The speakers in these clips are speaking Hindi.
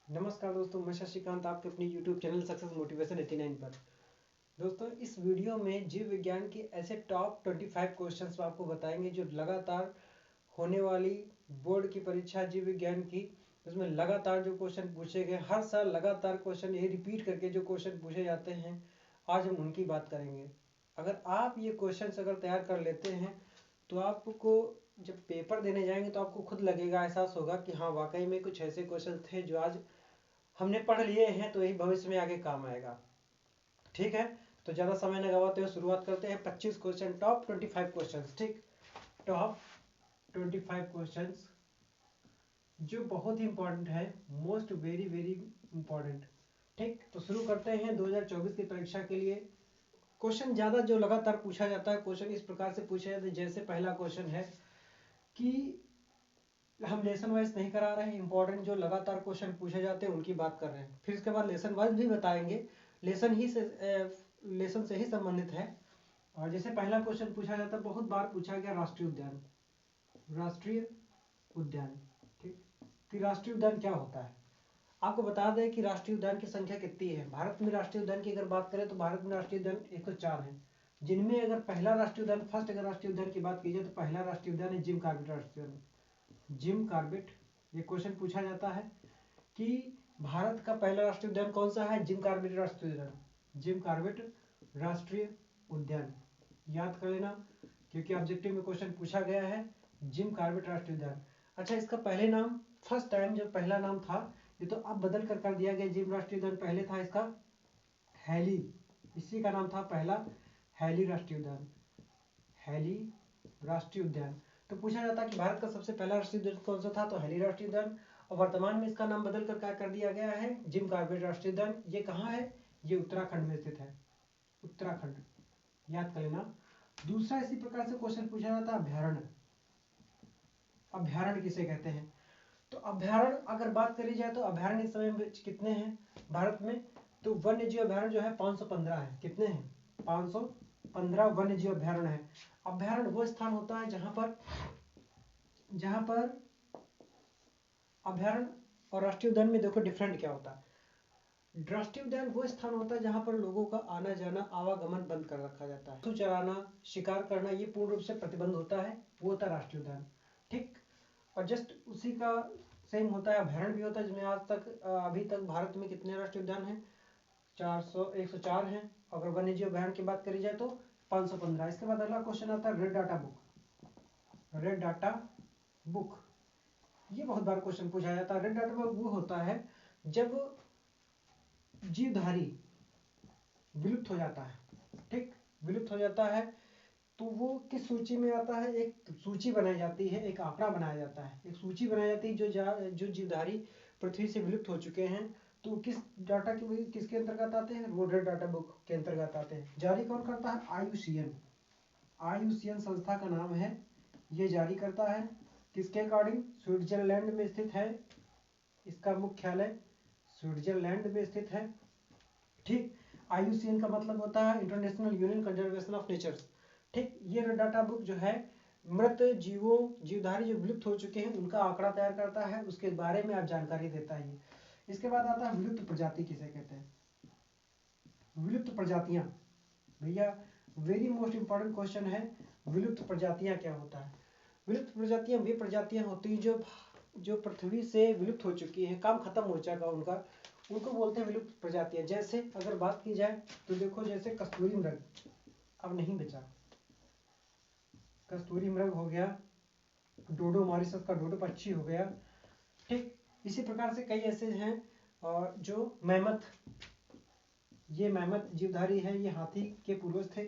नमस्कार दोस्तों, मैं शशिकांत आपके अपनी YouTube चैनल सक्सेस मोटिवेशन 89 पर। दोस्तों, इस वीडियो में जीव विज्ञान के ऐसे टॉप 25 क्वेश्चंस आपको बताएंगे जो लगातार होने वाली बोर्ड की परीक्षा जीव विज्ञान की, उसमें लगातार जो क्वेश्चन पूछे गए, हर साल लगातार क्वेश्चन ये रिपीट करके जो क्वेश्चन पूछे जाते हैं, आज हम उनकी बात करेंगे। अगर आप ये क्वेश्चन अगर तैयार कर लेते हैं तो आपको जब पेपर देने जाएंगे तो आपको खुद लगेगा, एहसास होगा कि हाँ, वाकई में कुछ ऐसे क्वेश्चन थे जो आज हमने पढ़ लिए हैं, तो यही भविष्य में आगे काम आएगा। ठीक है, तो ज़्यादा समय न गवाते हुए शुरुआत करते हैं। 25 क्वेश्चन, टॉप 25 क्वेश्चन। ठीक, टॉप 25 क्वेश्चन जो बहुत ही इंपॉर्टेंट है, मोस्ट वेरी वेरी इंपॉर्टेंट। ठीक, तो शुरू करते हैं 2024 की परीक्षा के लिए। क्वेश्चन ज़्यादा जो लगातार पूछा जाता है, क्वेश्चन इस प्रकार से पूछा जाता है। जैसे पहला क्वेश्चन है कि हम लेसन वाइज नहीं करा रहे हैं, इंपॉर्टेंट जो लगातार क्वेश्चन पूछे जाते हैं उनकी बात कर रहे हैं। फिर इसके बाद लेसन वाइज भी बताएंगे, लेसन से ही संबंधित है। और जैसे पहला क्वेश्चन पूछा जाता है, बहुत बार पूछा गया, राष्ट्रीय उद्यान। राष्ट्रीय उद्यान, ठीक, कि राष्ट्रीय उद्यान क्या होता है। आपको बता दें कि राष्ट्रीय उद्यान की संख्या कितनी है। भारत में राष्ट्रीय उद्यान की अगर बात करें तो भारत में राष्ट्रीय उद्यान 104 है, जिनमें अगर पहला राष्ट्रीय उद्यान, फर्स्ट अगर राष्ट्रीय उद्यान की बात की जाए तो पहला राष्ट्रीय उद्यान है जिम कॉर्बेट राष्ट्रीय उद्यान। जिम कॉर्बेट, ये क्वेश्चन पूछा जाता है कि भारत का पहला राष्ट्रीय उद्यान कौन सा है। जिम कॉर्बेट राष्ट्रीय उद्यान, जिम कॉर्बेट राष्ट्रीय उद्यान, याद कर लेना क्योंकि ऑब्जेक्टिव में क्वेश्चन पूछा गया है। जिम कॉर्बेट राष्ट्रीय उद्यान। अच्छा, इसका पहले नाम, फर्स्ट टाइम जब पहला नाम था, ये तो अब बदल कर दिया गया। जिम राष्ट्रीय उद्यान पहले था इसका हैली, इसी का नाम था पहला हैली राष्ट्रीय उद्यान। हैली राष्ट्रीय उद्यान। तो पूछा जाता कि भारत का सबसे पहला राष्ट्रीय उद्यान कौन सा था, तो हैली राष्ट्रीय उद्यान। और वर्तमान में इसका नाम बदल कर क्या कर दिया गया है, जिम कॉर्बेट राष्ट्रीय उद्यान। ये कहाँ है, ये उत्तराखंड में स्थित है, उत्तराखंड, याद कर लेना। दूसरा इसी प्रकार से क्वेश्चन पूछा जाता है, अभ्यारण्य। अभ्यारण्य किसे कहते हैं, तो अभ्यारण्य अगर बात करी जाए तो अभ्यारण्य इस समय में कितने हैं भारत में, तो वन्य जीव अभ्यारण्य जो है 515 है। कितने हैं, 515 वन्य जीव अभ्यारण्य है। अभ्यारण्य वो स्थान होता है जहां पर अभ्यारण्य और राष्ट्रीय उद्यान में देखो डिफरेंट क्या होता है। राष्ट्रीय उद्यान वो स्थान होता है जहां पर लोगों का आना जाना, आवागमन बंद कर रखा जाता है। पशु चराना, शिकार करना, ये पूर्ण रूप से प्रतिबंध होता है, वो होता है राष्ट्रीय उद्यान। ठीक, और जस्ट उसी का सेम होता है अभ्यारण्य भी होता है, जिसमें आज तक अभी तक भारत में कितने राष्ट्रीय उद्यान हैं, 104 हैं। अगर वन्य जीव अभ्यारण्य की बात करी जाए तो 515। इसके बाद अगला क्वेश्चन आता है, red data book. Red data book, ये बहुत बार क्वेश्चन पूछा जाता है। रेड डाटा बुक वो होता है जब जीवधारी विलुप्त हो जाता है। ठीक, विलुप्त हो जाता है तो वो किस सूची में आता है, एक सूची बनाई जाती है, एक आंकड़ा बनाया जाता है, एक सूची बनाई जाती है जो जीवधारी पृथ्वी से विलुप्त हो चुके हैं, तो किस डाटा की, किसके अंतर्गत आते हैं, वो रेड डाटा बुक के अंतर्गत आते हैं। जारी कौन करता है, आईयूसीएन। आईयूसीएन संस्था का नाम है, ये जारी करता है। किसके अकॉर्डिंग, स्विट्जरलैंड में स्थित है, इसका मुख्यालय स्विट्जरलैंड में स्थित है। ठीक, आईयूसीएन का मतलब होता है international union conservation of nature. ठीक, ये डाटा बुक जो है मृत जीवों, जीवधारी जो विलुप्त हो चुके हैं उनका आंकड़ा तैयार करता है, उसके बारे में आप जानकारी देता है। इसके बाद आता है विलुप्त प्रजाति किसे कहते हैं। विलुप्त प्रजातियां, भैया वेरी मोस्ट इंपॉर्टेंट क्वेश्चन है, विलुप्त प्रजातियां क्या होता है। विलुप्त प्रजातियां वे प्रजातियां होती हैं जो पृथ्वी से विलुप्त हो चुकी हैं, काम खत्म हो चुका उनका, उनको बोलते हैं विलुप्त प्रजातियां। जैसे अगर बात की जाए तो देखो, जैसे कस्तूरी मृग अब नहीं बचा, कस्तूरी मृग हो गया, डोडो, मॉरिशस का डोडो पक्षी हो गया। ठीक, इसी प्रकार से कई ऐसे हैं, और जो मैमथ, ये मैमथ जीवधारी है, ये हाथी के पूर्वज थे।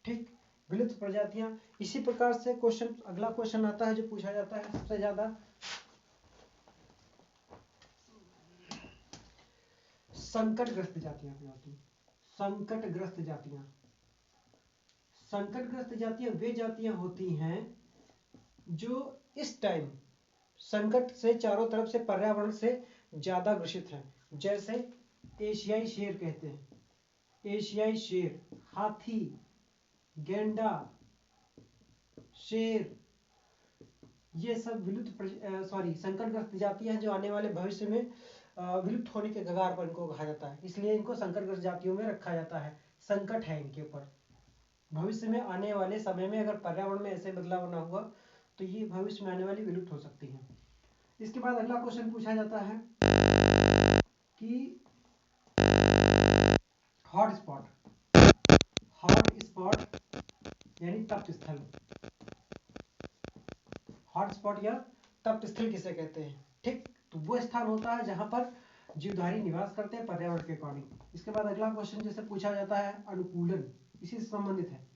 ठीक, विलुप्त प्रजातियां। इसी प्रकार से क्वेश्चन, अगला क्वेश्चन आता है जो पूछा जाता है सबसे ज्यादा, संकटग्रस्त जातियां क्या होती हैं। संकटग्रस्त जातियां, संकटग्रस्त जातियां वे जातियां होती हैं जो इस टाइम संकट से चारों तरफ से, पर्यावरण से ज्यादा ग्रसित हैं। जैसे एशियाई शेर कहते हैं, एशियाई शेर, हाथी, गेंडा, शेर, ये सब विलुप्त संकटग्रस्त जातियां हैं जो आने वाले भविष्य में विलुप्त होने के कगार पर इनको कहा जाता है, इसलिए इनको संकटग्रस्त जातियों में रखा जाता है। संकट है इनके ऊपर। भविष्य में आने वाले समय में अगर पर्यावरण में ऐसे बदलाव ना हुआ तो ये भविष्य में आने वाली विलुप्त हो सकती हैं। इसके बाद अगला क्वेश्चन पूछा जाता है कि हॉटस्पॉट यानी तप्त स्थल, हॉटस्पॉट या तप्त स्थल किसे कहते हैं? ठीक, तो वो स्थान होता है जहां पर जीवधारी निवास करते हैं पर्यावरण के अकॉर्डिंग। इसके बाद अगला क्वेश्चन जैसे पूछा जाता है अनुकूलन, इसी से संबंधित है।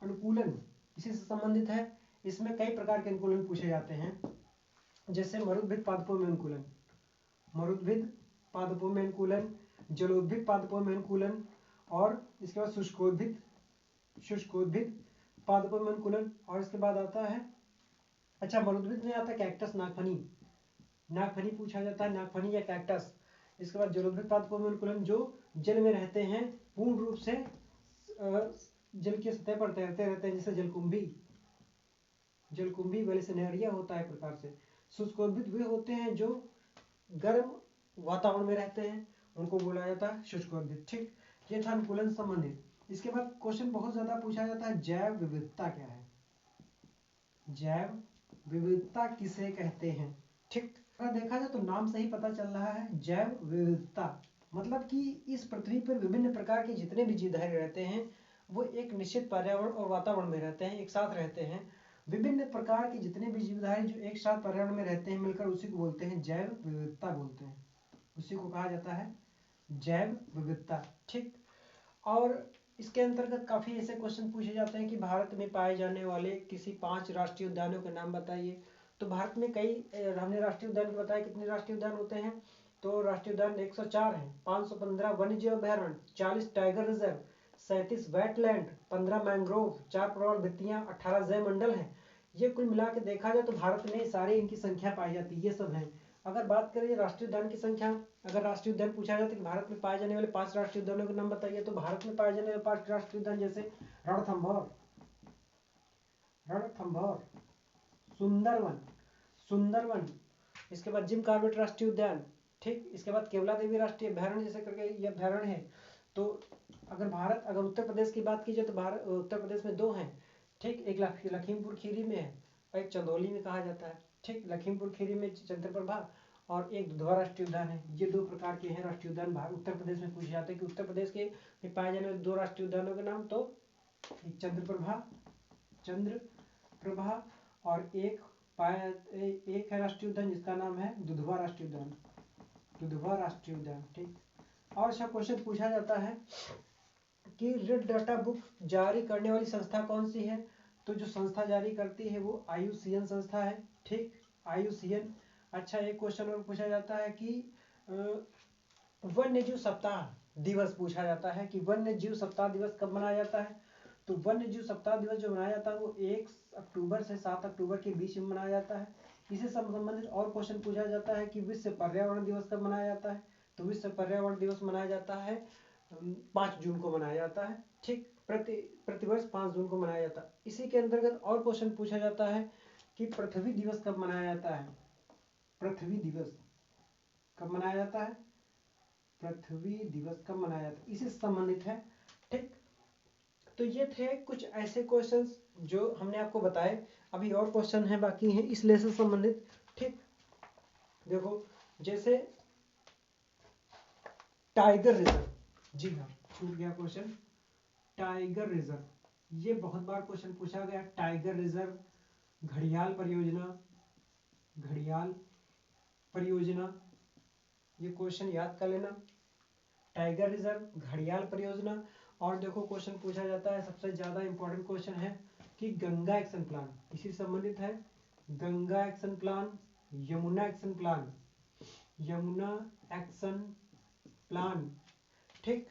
अनुकूलन इसी से संबंधित है। इसमें कई प्रकार के अनुकूलन पूछे जाते हैं, जैसे मरुद्भिद पादपों में अनुकूलन, मरुद्भिद पादपों में अनुकूलन, जलोद्भिद पादपों में अनुकूलन, और इसके बाद शुष्कोद्भिद पादपों में अनुकूलन। और इसके बाद आता है, अच्छा मरुद्भिद में आता है कैक्टस, नागफनी पूछा जाता है, नागफनी या कैक्टस। इसके बाद जलोद्भिद पादपों में अनुकूलन, जो जल में रहते हैं, पूर्ण रूप से जल की सतह पर तैरते रहते हैं, जैसे जलकुंभी वेलिसनेरिया होता है प्रकार से। शुष्कोद्भिद वे होते हैं जो गर्म वातावरण में रहते हैं, उनको बोला जाता है शुष्कोद्भिद। ठीक, ये था अनुकूलन संबंधित। इसके बाद क्वेश्चन बहुत ज्यादा पूछा जाता है, जैव विविधता क्या है? जैव विविधता किसे कहते हैं? ठीक, अगर देखा जाए तो नाम से ही पता चल रहा है, जैव विविधता मतलब कि इस पृथ्वी पर विभिन्न प्रकार के जितने भी जीवधारी रहते हैं वो एक निश्चित पर्यावरण और वातावरण में रहते हैं, एक साथ रहते हैं। विभिन्न प्रकार के जितने भी जीवधारी जो एक साथ पर्यावरण में रहते हैं मिलकर, उसी को बोलते हैं जैव विविधता बोलते हैं, उसी को कहा जाता है जैव विविधता। ठीक, और इसके अंतर्गत काफी ऐसे क्वेश्चन पूछे जाते हैं कि भारत में पाए जाने वाले किसी 5 राष्ट्रीय उद्यानों के नाम बताइए। तो भारत में कई, हमने राष्ट्रीय उद्यान को बताया, कितने राष्ट्रीय उद्यान होते हैं? तो राष्ट्रीय उद्यान 104 हैं, 515 वन्यजीव अभयारण्य, 40 टाइगर रिजर्व, 37 वेटलैंड, 15 मैंग्रोव, 4 प्रवाल भित्तियां, 18 जैव मंडल हैं। ये कुल मिला के देखा जाए तो भारत में सारे इनकी संख्या पाई जाती है, ये सब हैं। अगर बात करें राष्ट्रीय उद्यान की संख्या, अगर राष्ट्रीय उद्यान पूछा जाए तो भारत में पाए जाने वाले 5 राष्ट्रीय उद्यानों के नाम बताइए, तो भारत में पाए जाने वाले 5 राष्ट्रीय उद्यान जैसे रणथंभौर, सुंदरवन, इसके बाद जिम कॉर्बेट राष्ट्रीय उद्यान। ठीक, इसके बाद केवला देवी राष्ट्रीय अभयारण्य जैसे करके ये अभयारण्य है। तो अगर उत्तर प्रदेश की बात की जाए तो भारत उत्तर प्रदेश में 2 हैं। ठीक, एक लखीमपुर खीरी में है और एक चंदौली में कहा जाता है। ठीक, लखीमपुर खीरी में चंद्रप्रभा और एक दुधवा राष्ट्रीय उद्यान है। ये 2 प्रकार के हैं राष्ट्रीय उद्यान उत्तर प्रदेश में पूछे जाते हैं कि उत्तर प्रदेश के में पाए जाने वाले 2 राष्ट्रीय उद्यानों के नाम, तो चंद्रप्रभा और एक है राष्ट्रीय उद्यान जिसका नाम है दुधवा राष्ट्रीय उद्यान। ठीक, और अच्छा क्वेश्चन पूछा जाता है कि रेड डाटा बुक जारी करने वाली संस्था कौन सी है? तो जो संस्था जारी करती है वो IUCN संस्था है। ठीक, IUCN। अच्छा, एक क्वेश्चन और पूछा जाता है कि वन्य जीव सप्ताह दिवस पूछा जाता है कि वन्य जीव सप्ताह दिवस कब मनाया जाता है? तो वन्य जीव सप्ताह दिवस जो मनाया जाता है वो 1 अक्टूबर से 7 अक्टूबर के बीच में मनाया जाता है। इसे संबंधित और क्वेश्चन पूछा जाता है कि विश्व पर्यावरण दिवस कब मनाया जाता है? तो विश्व पर्यावरण दिवस मनाया जाता है 5 जून को मनाया जाता है। ठीक, प्रतिवर्ष 5 जून को मनाया जाता है। इसी के अंतर्गत और क्वेश्चन पूछा जाता है कि पृथ्वी दिवस कब मनाया जाता है? पृथ्वी दिवस कब मनाया जाता है? पृथ्वी दिवस कब मनाया जाता है, इससे संबंधित है। ठीक, तो ये थे कुछ ऐसे क्वेश्चंस जो हमने आपको बताए। अभी और क्वेश्चन हैं बाकी हैं इस लेसन से संबंधित। ठीक, देखो जैसे टाइगर रिजर्व, जी हाँ छूट गया क्वेश्चन, टाइगर रिजर्व, ये बहुत बार क्वेश्चन पूछा गया। टाइगर रिजर्व, घड़ियाल परियोजना, ये क्वेश्चन याद कर लेना। टाइगर रिजर्व, घड़ियाल परियोजना। और देखो क्वेश्चन पूछा जाता है, सबसे ज्यादा इंपॉर्टेंट क्वेश्चन है कि गंगा एक्शन प्लान, इसी संबंधित है। Ganga action plan, Yamuna action plan. ठीक,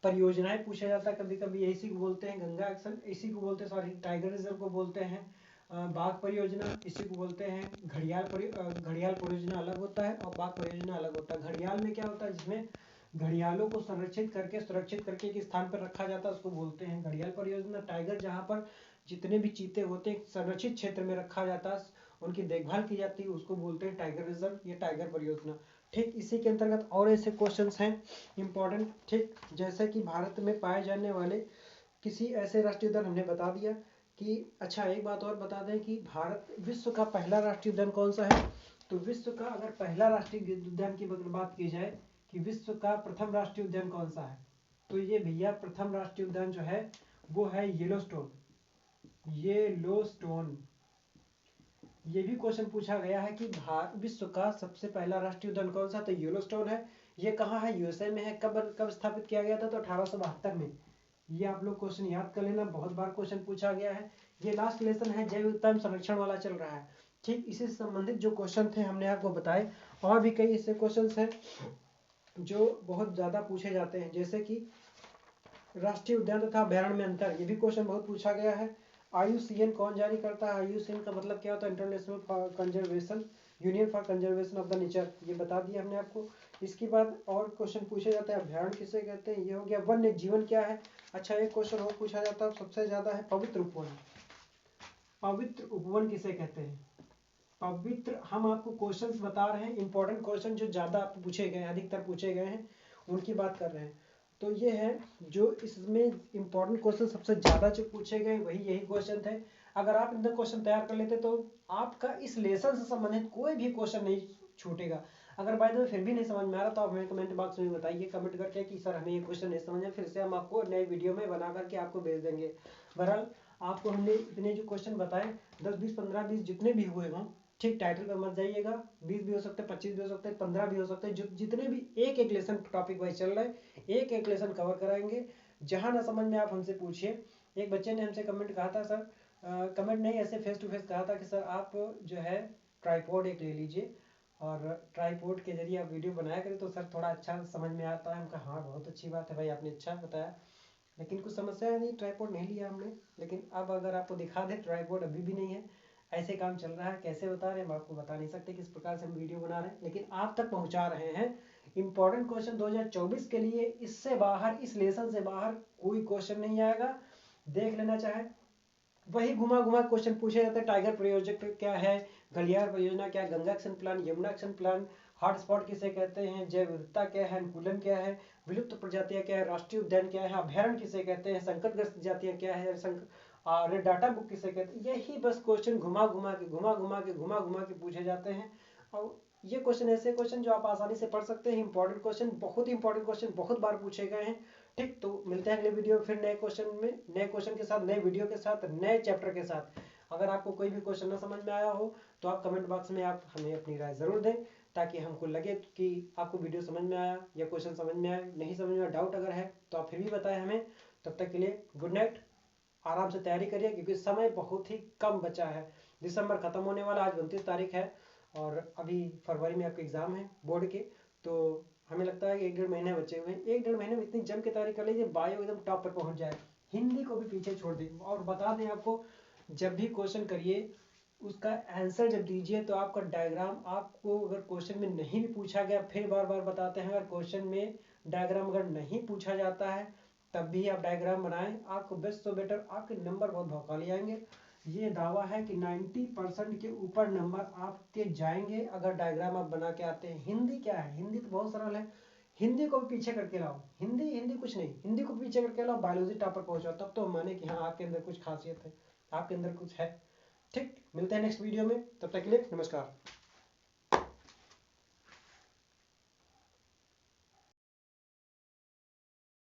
परियोजनाएं पूछा जाता है कभी कभी, इसी को बोलते हैं गंगा एक्शन, इसी को बोलते हैं, सॉरी टाइगर रिजर्व को बोलते हैं बाघ परियोजना, इसी को बोलते हैं घड़ियाल परियोजना अलग होता है और बाघ परियोजना अलग होता है। घड़ियाल में क्या होता है, जिसमें घड़ियालों को सुरक्षित करके एक स्थान पर रखा जाता है, उसको बोलते हैं घड़ियाल परियोजना। टाइगर, जहाँ पर जितने भी चीते होते हैं संरक्षित क्षेत्र में रखा जाता है उनकी देखभाल की जाती है, उसको बोलते हैं टाइगर रिजर्व या टाइगर परियोजना। ठीक इसी के अंतर्गत और ऐसे क्वेश्चंस हैं इंपॉर्टेंट, ठीक जैसे कि भारत में पाए जाने वाले किसी ऐसे राष्ट्रीय उद्यान हमने बता दिया कि अच्छा एक बात और बता दें कि भारत विश्व का पहला राष्ट्रीय उद्यान कौन सा है। तो विश्व का अगर पहला राष्ट्रीय उद्यान की अगर बात की जाए कि विश्व का प्रथम राष्ट्रीय उद्यान कौन सा है, तो ये भैया प्रथम राष्ट्रीय उद्यान जो है वो है येलोस्टोन। येलोस्टोन ये भी क्वेश्चन पूछा गया है कि विश्व का सबसे पहला राष्ट्रीय उद्यान कौन सा, तो येलोस्टोन है। ये कहाँ है, यूएसए में है। कब स्थापित किया गया था, तो 1872 में। ये आप लोग क्वेश्चन याद कर लेना, बहुत बार क्वेश्चन पूछा गया है। ये लास्ट लेसन है, जैव विविधता संरक्षण वाला चल रहा है। ठीक इसी से संबंधित जो क्वेश्चन थे हमने आपको बताए, और भी कई ऐसे क्वेश्चन हैं जो बहुत ज्यादा पूछे जाते हैं, जैसे कि राष्ट्रीय उद्यान तथा अभ्यारण्य में अंतर, ये भी क्वेश्चन बहुत पूछा गया है। IUCN कौन जारी करता है, IUCN का मतलब क्या होता है, international conservation union for conservation of the nature, ये बता दिया हमने आपको। इसके बाद और क्वेश्चन पूछे जाते हैं, अभ्यारण्य किसे कहते हैं, ये हो गया। वन्य जीवन क्या है। अच्छा एक क्वेश्चन और पूछा जाता है सबसे ज्यादा है, पवित्र उपवन। पवित्र उपवन किसे कहते हैं, पवित्र। हम आपको क्वेश्चंस बता रहे हैं, इंपॉर्टेंट क्वेश्चन जो ज्यादा पूछे गए हैं, अधिकतर पूछे गए हैं, उनकी बात कर रहे हैं। तो ये है जो इसमें इंपॉर्टेंट क्वेश्चन सबसे ज्यादा जो पूछे गए वही यही क्वेश्चन थे। अगर आप इनका क्वेश्चन तैयार कर लेते तो आपका इस लेसन से संबंधित कोई भी क्वेश्चन नहीं छूटेगा। अगर बाय द वे फिर भी नहीं समझ में आ रहा तो आप हमें कमेंट बॉक्स में बताइए कमेंट करके कि सर हमें ये क्वेश्चन नहीं समझ में, फिर से हम आपको नए वीडियो में बना करके आपको भेज देंगे। बहरहाल आपको हमने इतने जो क्वेश्चन बताए 10 20 15 20 जितने भी हुए हों, ठीक टाइटल पर मत जाइएगा, 20 भी हो सकते हैं, 25 भी हो सकते हैं, 15 भी हो सकते हैं, जितने भी एक एक लेसन टॉपिक वाइज चल रहा है एक एक लेसन कवर कराएंगे। जहां ना समझ में आप हमसे पूछिए। एक बच्चे ने हमसे कमेंट कहा था सर, कमेंट नहीं ऐसे फेस टू फेस कहा था कि सर आप जो है ट्राइपॉड एक ले लीजिए और ट्राइपॉड के जरिए आप वीडियो बनाया करें तो सर थोड़ा अच्छा समझ में आता है। हम कहा हाँ बहुत अच्छी बात है भाई, आपने अच्छा बताया, लेकिन कुछ समस्या नहीं, ट्राइपॉड नहीं लिया हमने। लेकिन अब अगर आपको दिखा दे ट्राइपॉड अभी भी नहीं है, ऐसे काम चल रहा है, कैसे बता रहे हैं हम आपको बता नहीं सकते किस प्रकार से हम वीडियो बना रहे हैं, लेकिन आप तक पहुंचा रहे हैं इंपॉर्टेंट क्वेश्चन 2024 के लिए। इससे बाहर, इस लेसन से बाहर कोई क्वेश्चन नहीं आएगा, देख लेना चाहे। वही घुमा घुमा क्वेश्चन पूछे जाते हैं, टाइगर प्रोजेक्ट क्या है, गलियार परियोजना क्या है, Ganga action plan, Yamuna action plan, hotspot किसे कहते हैं, जैव विविधता क्या है, अनुकूलन क्या है, विलुप्त प्रजातियां क्या है, राष्ट्रीय उद्यान क्या है, अभ्यारण्य किसे कहते हैं, संकटग्रस्त जातियां क्या है, रेड डाटा बुक किसे कहते हैं। यही बस क्वेश्चन घुमा घुमा के पूछे जाते हैं। और ये क्वेश्चन ऐसे क्वेश्चन जो आप आसानी से पढ़ सकते हैं, इंपॉर्टेंट क्वेश्चन, बहुत इंपॉर्टेंट क्वेश्चन, बहुत बार पूछे गए हैं। ठीक, तो मिलते हैं अगले वीडियो में फिर नए क्वेश्चन में, नए क्वेश्चन के साथ, नए वीडियो के साथ, नए चैप्टर के साथ। अगर आपको कोई भी क्वेश्चन ना समझ में आया हो तो आप कमेंट बॉक्स में आप हमें अपनी राय जरूर दें, ताकि हमको लगे कि आपको वीडियो समझ में आया या क्वेश्चन समझ में आया। नहीं समझ में, डाउट अगर है तो आप फिर भी बताएं हमें। तब तक के लिए गुड नाइट, आराम से तैयारी करिए क्योंकि समय बहुत ही कम बचा है। दिसंबर खत्म होने वाला, आज 29 तारीख है और अभी फरवरी में आपके एग्जाम है बोर्ड के। तो हमें लगता है कि 1 डेढ़ महीने बचे हुए हैं, 1 डेढ़ महीने में इतनी जम के तैयारी कर लीजिए बायो एकदम टॉप पर पहुंच जाए, हिंदी को भी पीछे छोड़ दें। और बता दें आपको, जब भी क्वेश्चन करिए उसका आंसर जब दीजिए तो आपका डायग्राम, आपको अगर क्वेश्चन में नहीं भी पूछा गया, फिर बार बार बताते हैं, अगर क्वेश्चन में डायग्राम अगर नहीं पूछा जाता है तब भी आप डायग्राम बनाएं, आपको बेस्ट तो बेटर, आपके नंबर बहुत भौकाली आएंगे। ये दावा है कि 90% के ऊपर नंबर आपके जाएंगे अगर डायग्राम आप बना के आते हैं। हिंदी क्या है, हिंदी तो बहुत सरल है, हिंदी को भी पीछे करके लाओ, हिंदी हिंदी कुछ नहीं, हिंदी को पीछे करके लाओ, बायोलॉजी टॉपर पहुंचाओ, तब तो माने कि हाँ आपके अंदर कुछ खासियत है, आपके अंदर कुछ है। ठीक, मिलते हैं नेक्स्ट वीडियो में, तब तक के लिए नमस्कार।